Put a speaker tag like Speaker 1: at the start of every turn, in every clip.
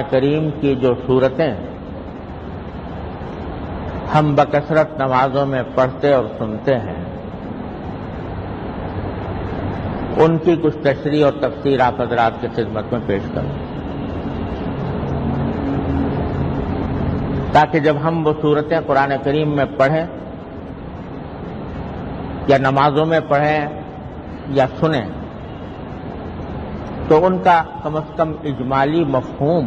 Speaker 1: کریم کی جو صورتیں ہم بکثرت نمازوں میں پڑھتے اور سنتے ہیں، ان کی کچھ تشریح اور تفسیر آپ حضرات کی خدمت میں پیش کروں، تاکہ جب ہم وہ صورتیں قرآن کریم میں پڑھیں یا نمازوں میں پڑھیں یا سنیں تو ان کا کم از کم اجمالی مفہوم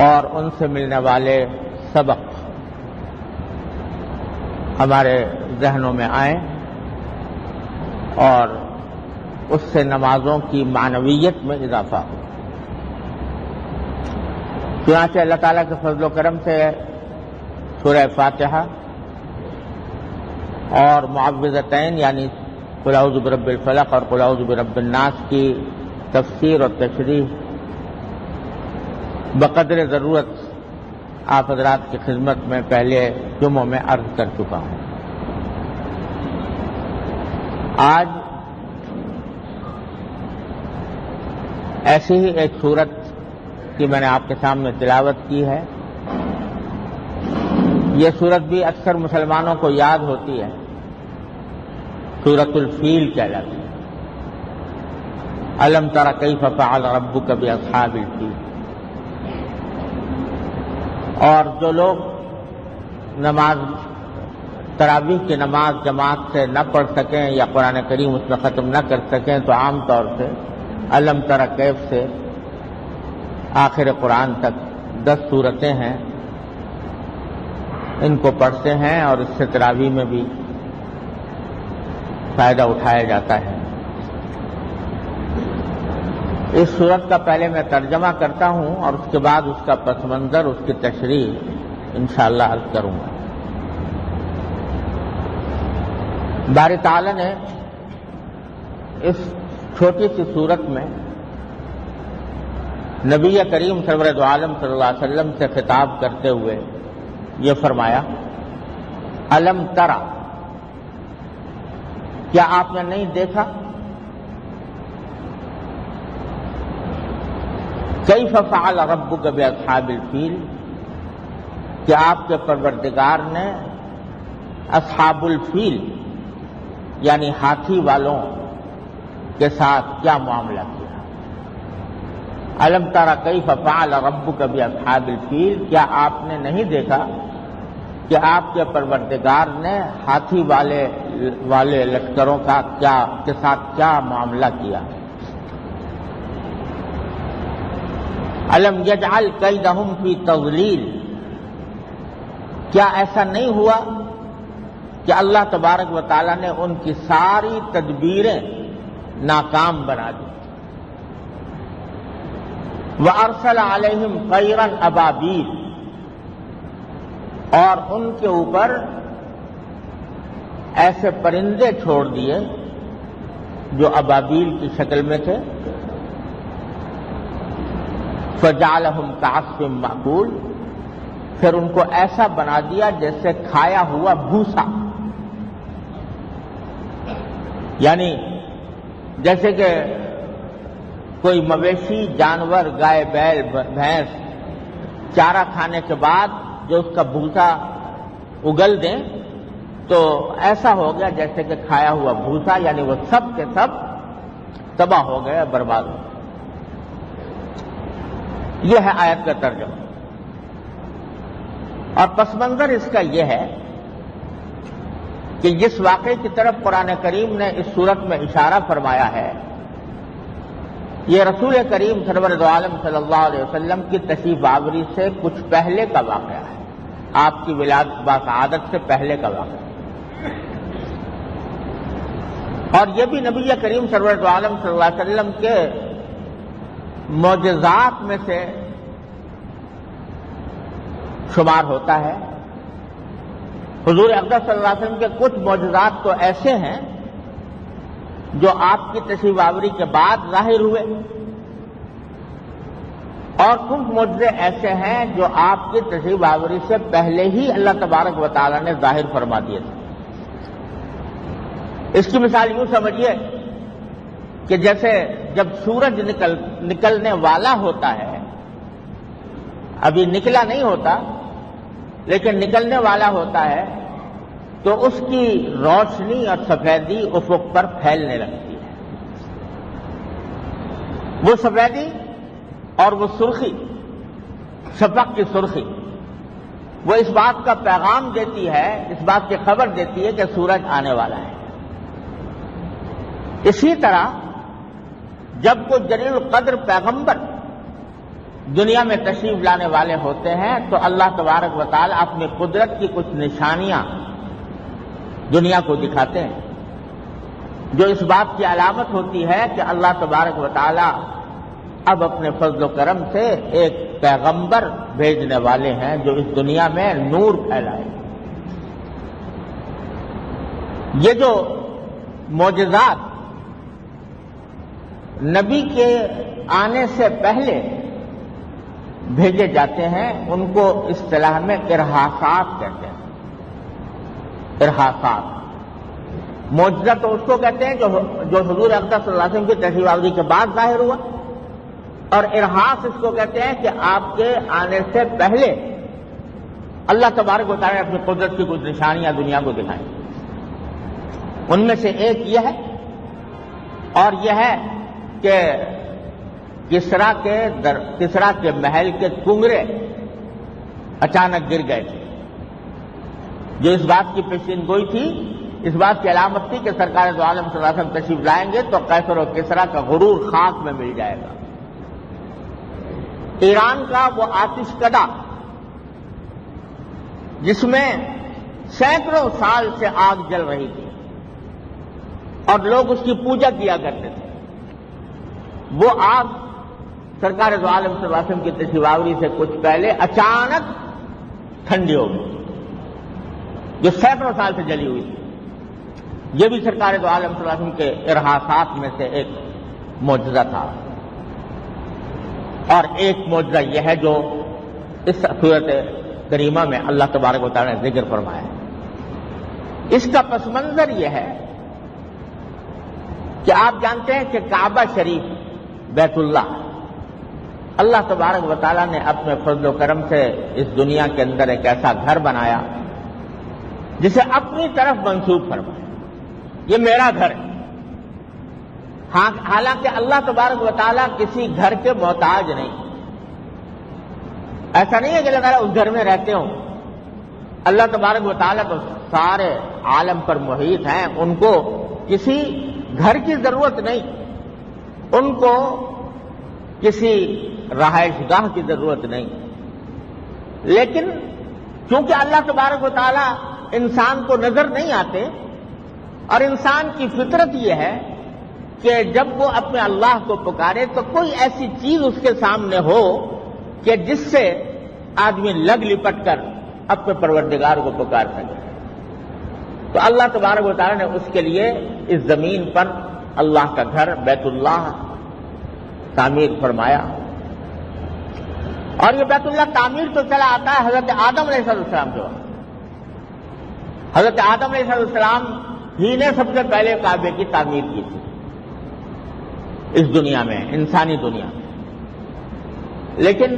Speaker 1: اور ان سے ملنے والے سبق ہمارے ذہنوں میں آئیں اور اس سے نمازوں کی معنویت میں اضافہ ہو۔ چنانچہ اللہ تعالیٰ کے فضل و کرم سے سورہ فاتحہ اور معوذتین یعنی قل اعوذ برب الفلق اور قل اعوذ برب الناس کی تفسیر اور تشریح بقدر ضرورت آپ حضرات کی خدمت میں پہلے جمعوں میں عرض کر چکا ہوں۔ آج ایسی ہی ایک صورت کی میں نے آپ کے سامنے تلاوت کی ہے۔ یہ صورت بھی اکثر مسلمانوں کو یاد ہوتی ہے، سورۃ الفیل کہلاتی ہے۔ الم تر کیف فعل ربک باصحاب الفیل۔ اور جو لوگ نماز تراویح کی نماز جماعت سے نہ پڑھ سکیں یا قرآن کریم اس میں ختم نہ کر سکیں تو عام طور سے الم تر کیف سے آخر قرآن تک 10 صورتیں ہیں، ان کو پڑھتے ہیں اور اس سے تراویح میں بھی فائدہ اٹھایا جاتا ہے۔ اس صورت کا پہلے میں ترجمہ کرتا ہوں اور اس کے بعد اس کا پس منظر، اس کی تشریح انشاءاللہ عرض کروں گا۔ باری تعالیٰ نے اس چھوٹی سی صورت میں نبی کریم سرور دو عالم صلی اللہ علیہ وسلم سے خطاب کرتے ہوئے یہ فرمایا، الم ترى، کیا آپ نے نہیں دیکھا کیف فعل ربک باصحاب الفیل، کہ آپ کے پروردگار نے اصحاب الفیل یعنی ہاتھی والوں کے ساتھ کیا معاملہ کیا۔ الم ترى کیف فعل ربک باصحاب الفیل، کیا آپ نے نہیں دیکھا کہ آپ کے پروردگار نے ہاتھی والے لشکروں کے ساتھ کیا معاملہ کیا۔ الم یجعل کیدہم فی تضلیل، کیا ایسا نہیں ہوا کہ اللہ تبارک و تعالیٰ نے ان کی ساری تدبیریں ناکام بنا دی۔ وَأَرْسَلَ عَلَيْهِمْ طَيْرًا أَبَابِيلَ، اور ان کے اوپر ایسے پرندے چھوڑ دیے جو ابابیل کی شکل میں تھے۔ فَجَعَلَهُمْ كَعَصْفٍ مَأْكُولٍ، پھر ان کو ایسا بنا دیا جیسے کھایا ہوا بھوسا، یعنی جیسے کہ کوئی مویشی جانور گائے بیل بھینس چارہ کھانے کے بعد جو اس کا بھوسا اگل دیں تو ایسا ہو گیا جیسے کہ کھایا ہوا بھوسا، یعنی وہ سب کے سب تباہ ہو گئے، برباد ہو گئے۔ یہ ہے آیت کا ترجمہ، اور پس منظر اس کا یہ ہے کہ جس واقعے کی طرف قرآن کریم نے اس صورت میں اشارہ فرمایا ہے یہ رسول کریم سرور دو عالم صلی اللہ علیہ وسلم کی تشریف آوری سے کچھ پہلے کا واقعہ ہے، آپ کی ولادت باسعادت سے پہلے کا واقعہ، اور یہ بھی نبی کریم سرور دو عالم صلی اللہ علیہ وسلم کے معجزات میں سے شمار ہوتا ہے۔ حضور اقدس صلی اللہ علیہ وسلم کے کچھ معجزات تو ایسے ہیں جو آپ کی تشریف آوری کے بعد ظاہر ہوئے، اور کچھ معجزے ایسے ہیں جو آپ کی تشریف آوری سے پہلے ہی اللہ تبارک و تعالیٰ نے ظاہر فرما دیے تھے۔ اس کی مثال یوں سمجھیے کہ جیسے جب سورج نکلنے والا ہوتا ہے، ابھی نکلا نہیں ہوتا لیکن نکلنے والا ہوتا ہے، تو اس کی روشنی اور سفیدی افق پر پھیلنے لگتی ہے۔ وہ سفیدی اور وہ سرخی، شفق کی سرخی، وہ اس بات کا پیغام دیتی ہے، اس بات کی خبر دیتی ہے کہ سورج آنے والا ہے۔ اسی طرح جب کوئی جلیل القدر پیغمبر دنیا میں تشریف لانے والے ہوتے ہیں تو اللہ تبارک و تعالی اپنی قدرت کی کچھ نشانیاں دنیا کو دکھاتے ہیں، جو اس بات کی علامت ہوتی ہے کہ اللہ تبارک و تعالی اب اپنے فضل و کرم سے ایک پیغمبر بھیجنے والے ہیں جو اس دنیا میں نور پھیلائے۔ یہ جو معجزات نبی کے آنے سے پہلے بھیجے جاتے ہیں ان کو اصطلاح میں ارہاسات کہتے ہیں۔ ارہاسات، معجزہ تو اس کو کہتے ہیں جو حضور اقدس صلی اللہ علیہ وسلم کی تشریف آوری کے بعد ظاہر ہوا، اور ارہاس اس کو کہتے ہیں کہ آپ کے آنے سے پہلے اللہ تبارک و تعالیٰ نے اپنی قدرت کی کچھ نشانیاں دنیا کو دکھائیں۔ ان میں سے ایک یہ ہے، اور یہ ہے کہ کسریٰ کے محل کے کنگرے اچانک گر گئے تھے، جو اس بات کی پیشین گوئی تھی، اس بات کی علامت تھی کہ سرکار دو عالم صلی اللہ علیہ وسلم تشریف لائیں گے تو قیصر و کسریٰ کا غرور خاک میں مل جائے گا۔ ایران کا وہ آتش کدہ جس میں سینکڑوں سال سے آگ جل رہی تھی اور لوگ اس کی پوجا کیا کرتے تھے، وہ آگ سرکار دو عالم صلی اللہ علیہ وسلم کی تشریف آوری سے کچھ پہلے اچانک ٹھنڈی ہو گئی، جو سینکڑوں سال سے جلی ہوئی تھی۔ یہ بھی سرکار دو عالم صلی اللہ علیہ وسلم کے ارہاسات میں سے ایک معجزہ تھا۔ اور ایک معجزہ یہ ہے جو اس سورۃ کریمہ میں اللہ تبارک و تعالیٰ نے ذکر فرمایا ہے۔ اس کا پس منظر یہ ہے کہ آپ جانتے ہیں کہ کعبہ شریف بیت اللہ، اللہ تبارک و تعالیٰ نے اپنے فضل و کرم سے اس دنیا کے اندر ایک ایسا گھر بنایا جسے اپنی طرف منسوب فرمایا، یہ میرا گھر ہے۔ حالانکہ اللہ تبارک و تعالیٰ کسی گھر کے محتاج نہیں، ایسا نہیں ہے کہ اللہ اس گھر میں رہتے ہوں۔ اللہ تبارک و تعالیٰ تو سارے عالم پر محیط ہیں، ان کو کسی گھر کی ضرورت نہیں، ان کو کسی رہائش گاہ کی ضرورت نہیں، لیکن چونکہ اللہ تبارک و تعالیٰ انسان کو نظر نہیں آتے، اور انسان کی فطرت یہ ہے کہ جب وہ اپنے اللہ کو پکارے تو کوئی ایسی چیز اس کے سامنے ہو کہ جس سے آدمی لگ لپٹ کر اپنے پروردگار کو پکار سکے۔ تو اللہ تبارک و تعالیٰ نے اس کے لیے اس زمین پر اللہ کا گھر بیت اللہ تعمیر فرمایا، اور یہ بیت اللہ تعمیر تو چلا آتا ہے حضرت آدم علیہ السلام کے وقت۔ حضرت آدم علیہ السلام ہی نے سب سے پہلے کعبے کی تعمیر کی تھی اس دنیا میں، انسانی دنیا میں، لیکن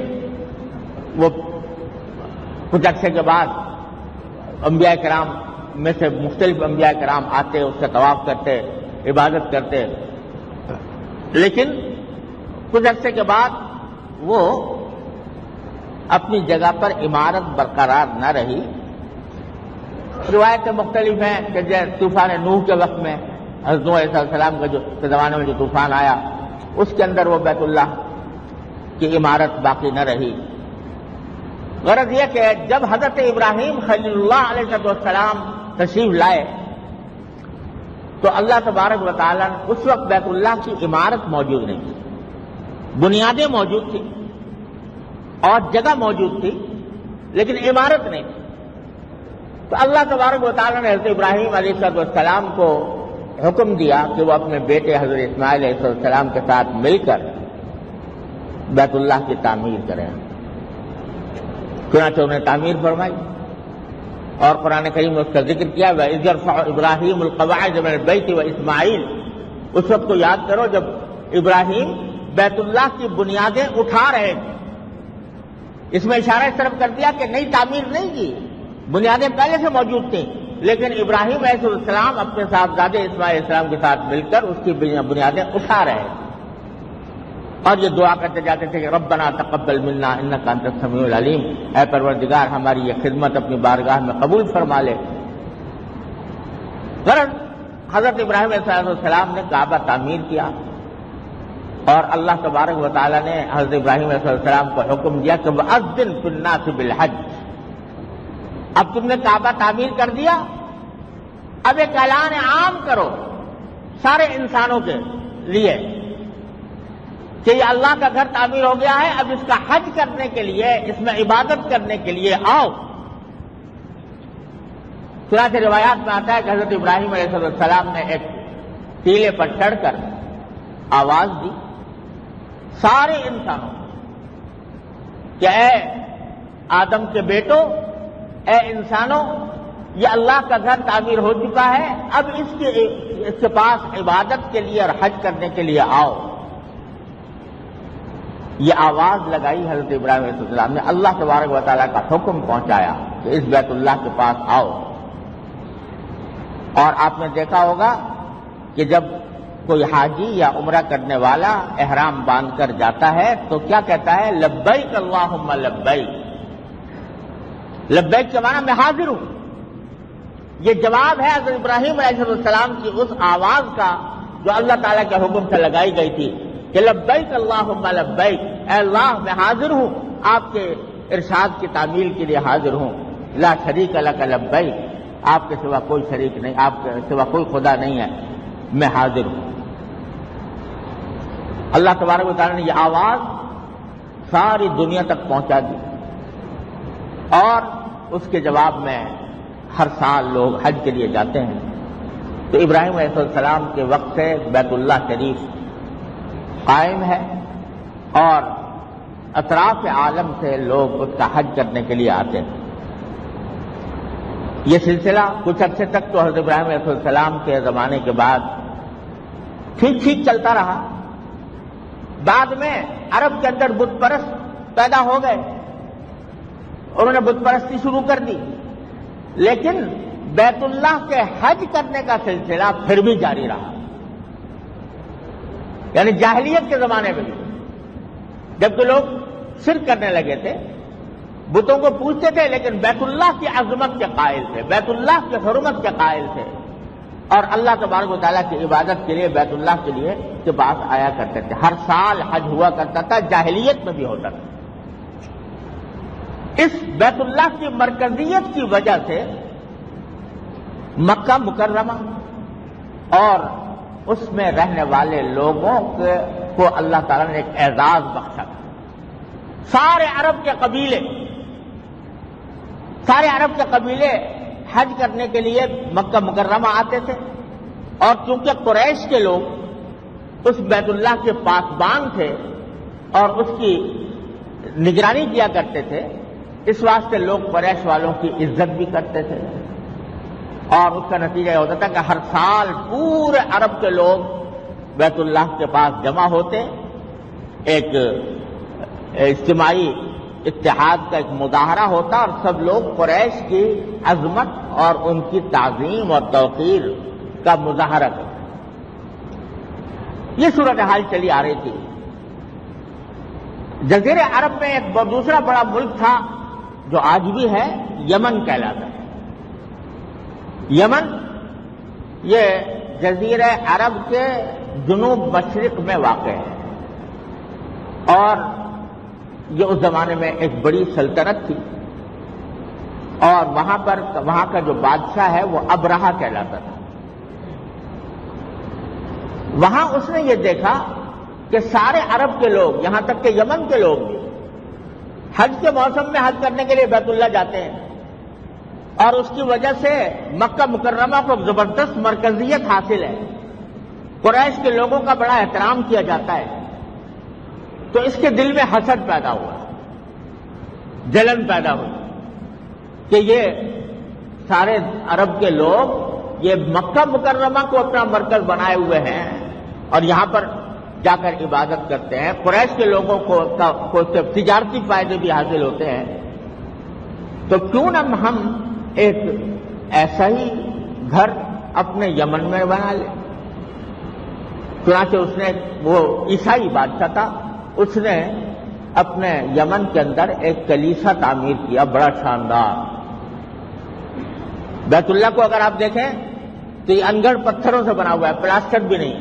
Speaker 1: وہ کچھ عرصے کے بعد انبیاء کرام میں سے مختلف انبیاء کرام آتے، اس سے طواف کرتے، عبادت کرتے، لیکن کچھ عرصے کے بعد وہ اپنی جگہ پر عمارت برقرار نہ رہی۔ روایتیں مختلف ہیں کہ طوفان نوح کے وقت میں حضرت نوح علیہ السلام کے زمانے میں جو طوفان آیا اس کے اندر وہ بیت اللہ کی عمارت باقی نہ رہی۔ غرض یہ کہ جب حضرت ابراہیم خلیل اللہ علیہ السلام تشریف لائے تو اللہ تبارک و تعالیٰ نے اس وقت بیت اللہ کی عمارت موجود نہیں تھی، بنیادیں موجود تھی اور جگہ موجود تھی لیکن عمارت نہیں تھی۔ تو اللہ تبارک و تعالیٰ نے حضرت ابراہیم علیہ السلام کو حکم دیا کہ وہ اپنے بیٹے حضرت اسماعیل علیہ السلام کے ساتھ مل کر بیت اللہ کی تعمیر کریں۔ چنانچہ انہیں تعمیر فرمائی، اور قرآن کریم نے اس کا ذکر کیا، وَإِذْ يَرْفَعُ إِبْرَاهِيمُ الْقَوَاعِدَ مِنَ الْبَيْتِ وَإِسْمَاعِيلُ اس وقت کو یاد کرو جب ابراہیم بیت اللہ کی بنیادیں اٹھا رہے تھے. اس میں اشارہ اس طرف کر دیا کہ نئی تعمیر نہیں کی، بنیادیں پہلے سے موجود تھیں، لیکن ابراہیم علیہ السلام اپنے صاحبزادے اسماعیل علیہ السلام کے ساتھ مل کر اس کی بنیادیں اٹھا رہے تھے، اور یہ دعا کرتے جاتے تھے کہ ربنا تقبل منا انک انت السمیع العلیم، اے پروردگار ہماری یہ خدمت اپنی بارگاہ میں قبول فرما لے. غرض حضرت ابراہیم علیہ السلام نے کعبہ تعمیر کیا، اور اللہ تبارک و تعالیٰ نے حضرت ابراہیم علیہ السلام کو حکم دیا کہ وَأَذِّن فِي النَّاسِ بِالْحَجِّ. اب تم نے کعبہ تعمیر کر دیا، اب ایک اعلان عام کرو سارے انسانوں کے لیے کہ یہ اللہ کا گھر تعمیر ہو گیا ہے، اب اس کا حج کرنے کے لیے، اس میں عبادت کرنے کے لیے آؤ. چنانچہ روایات میں آتا ہے کہ حضرت ابراہیم علیہ السلام نے ایک ٹیلے پر چڑھ کر آواز دی سارے انسانوں کہ اے آدم کے بیٹو، اے انسانوں، یہ اللہ کا گھر تعمیر ہو چکا ہے، اب اس کے پاس عبادت کے لیے اور حج کرنے کے لیے آؤ. یہ آواز لگائی حضرت ابراہیم علیہ السلام نے، اللہ تبارک و تعالیٰ کا حکم پہنچایا کہ اس بیت اللہ کے پاس آؤ. اور آپ نے دیکھا ہوگا کہ جب کوئی حاجی یا عمرہ کرنے والا احرام باندھ کر جاتا ہے تو کیا کہتا ہے؟ لبیک اللہم لبیک. لبیک کے معنی میں حاضر ہوں. یہ جواب ہے حضرت ابراہیم علیہ السلام کی اس آواز کا جو اللہ تعالیٰ کے حکم سے لگائی گئی تھی کہ لبیک اللہم لبیک، اے اللہ میں حاضر ہوں، آپ کے ارشاد کی تعمیل کے لیے حاضر ہوں. لا شریک لک لبیک، آپ کے سوا کوئی شریک نہیں، آپ کے سوا کوئی خدا نہیں ہے، میں حاضر ہوں. اللہ تبارک و تعالیٰ نے یہ آواز ساری دنیا تک پہنچا دی، اور اس کے جواب میں ہر سال لوگ حج کے لیے جاتے ہیں. تو ابراہیم علیہ السلام کے وقت سے بیت اللہ شریف قائم ہے، اور اطراف عالم سے لوگ اس کا حج کرنے کے لیے آتے ہیں. یہ سلسلہ کچھ عرصے تک تو حضرت ابراہیم علیہ السلام کے زمانے کے بعد ٹھیک ٹھیک چلتا رہا. بعد میں عرب کے اندر بت پرست پیدا ہو گئے، انہوں نے بت پرستی شروع کر دی، لیکن بیت اللہ کے حج کرنے کا سلسلہ پھر بھی جاری رہا. یعنی جاہلیت کے زمانے میں بھی جبکہ لوگ شرک کرنے لگے تھے، بتوں کو پوجتے تھے، لیکن بیت اللہ کی عظمت کے قائل تھے، بیت اللہ کی حرمت کے قائل تھے، اور اللہ تبارک و تعالیٰ کی عبادت کے لیے بیت اللہ کے لیے کے پاس آیا کرتے تھے. ہر سال حج ہوا کرتا تھا، جاہلیت میں بھی ہوتا تھا. اس بیت اللہ کی مرکزیت کی وجہ سے مکہ مکرمہ اور اس میں رہنے والے لوگوں کو اللہ تعالیٰ نے ایک اعزاز بخشا. سارے عرب کے قبیلے حج کرنے کے لیے مکہ مکرمہ آتے تھے، اور چونکہ قریش کے لوگ اس بیت اللہ کے پاسبان تھے اور اس کی نگرانی کیا کرتے تھے، اس واسطے لوگ قریش والوں کی عزت بھی کرتے تھے، اور اس کا نتیجہ یہ ہوتا تھا کہ ہر سال پورے عرب کے لوگ بیت اللہ کے پاس جمع ہوتے، ایک اجتماعی اتحاد کا ایک مظاہرہ ہوتا، اور سب لوگ قریش کی عظمت اور ان کی تعظیم اور توقیر کا مظاہرہ کرتے. یہ صورتحال چلی آ رہی تھی. جزیرے عرب میں ایک دوسرا بڑا ملک تھا جو آج بھی ہے، یمن کہلاتا ہے. یمن یہ جزیرہ عرب کے جنوب مشرق میں واقع ہے، اور یہ اس زمانے میں ایک بڑی سلطنت تھی، اور وہاں کا جو بادشاہ ہے وہ ابرہہ کہلاتا تھا. وہاں اس نے یہ دیکھا کہ سارے عرب کے لوگ، یہاں تک کہ یمن کے لوگ بھی حج کے موسم میں حج کرنے کے لیے بیت اللہ جاتے ہیں، اور اس کی وجہ سے مکہ مکرمہ کو زبردست مرکزیت حاصل ہے، قریش کے لوگوں کا بڑا احترام کیا جاتا ہے. تو اس کے دل میں حسد پیدا ہوا، جلن پیدا ہوئی کہ یہ سارے عرب کے لوگ یہ مکہ مکرمہ کو اپنا مرکز بنائے ہوئے ہیں، اور یہاں پر جا کر عبادت کرتے ہیں، قریش کے لوگوں کو تجارتی فائدے بھی حاصل ہوتے ہیں، تو کیوں نہ ہم ایک ایسا ہی گھر اپنے یمن میں بنا لیں؟ چنانچہ اس نے، وہ عیسائی بادشاہ تھا، اس نے اپنے یمن کے اندر ایک کلیسا تعمیر کیا، بڑا شاندار۔ بیت اللہ کو اگر آپ دیکھیں تو یہ انگڑ پتھروں سے بنا ہوا ہے، پلاسٹر بھی نہیں،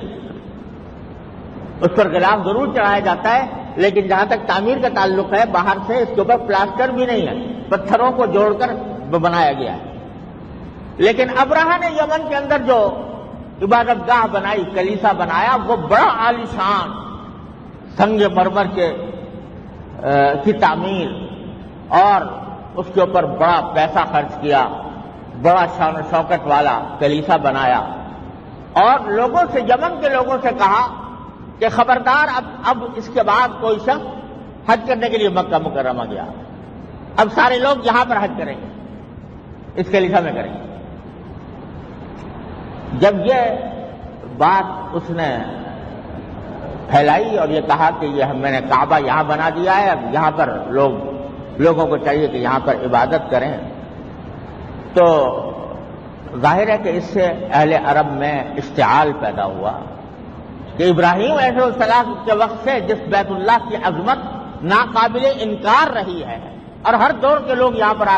Speaker 1: اس پر غلاف ضرور چڑھایا جاتا ہے، لیکن جہاں تک تعمیر کا تعلق ہے باہر سے اس کے اوپر پلاسٹر بھی نہیں ہے، پتھروں کو جوڑ کر بنایا گیا ہے۔ لیکن ابرہہ نے یمن کے اندر جو عبادت گاہ بنائی، کلیسا بنایا، وہ بڑا عالیشان سنگ مرمر کی تعمیر، اور اس کے اوپر بڑا پیسہ خرچ کیا، بڑا شان و شوکت والا کلیسا بنایا، اور لوگوں سے، یمن کے لوگوں سے کہا کہ خبردار، اب اس کے بعد کوئی شخص حج کرنے کے لیے مکہ مکرمہ گیا، اب سارے لوگ یہاں پر حج کریں گے، اس کلیسا میں کریں گے۔ جب یہ بات اس نے پھیلائی اور یہ کہا کہ یہ میں نے کعبہ یہاں بنا دیا ہے، اب یہاں پر لوگوں کو چاہیے کہ یہاں پر عبادت کریں، تو ظاہر ہے کہ اس سے اہل عرب میں اشتعال پیدا ہوا کہ ابراہیم علیہ السلام کے وقت سے جس بیت اللہ کی عظمت ناقابل انکار رہی ہے، اور ہر دور کے لوگ یہاں پر آ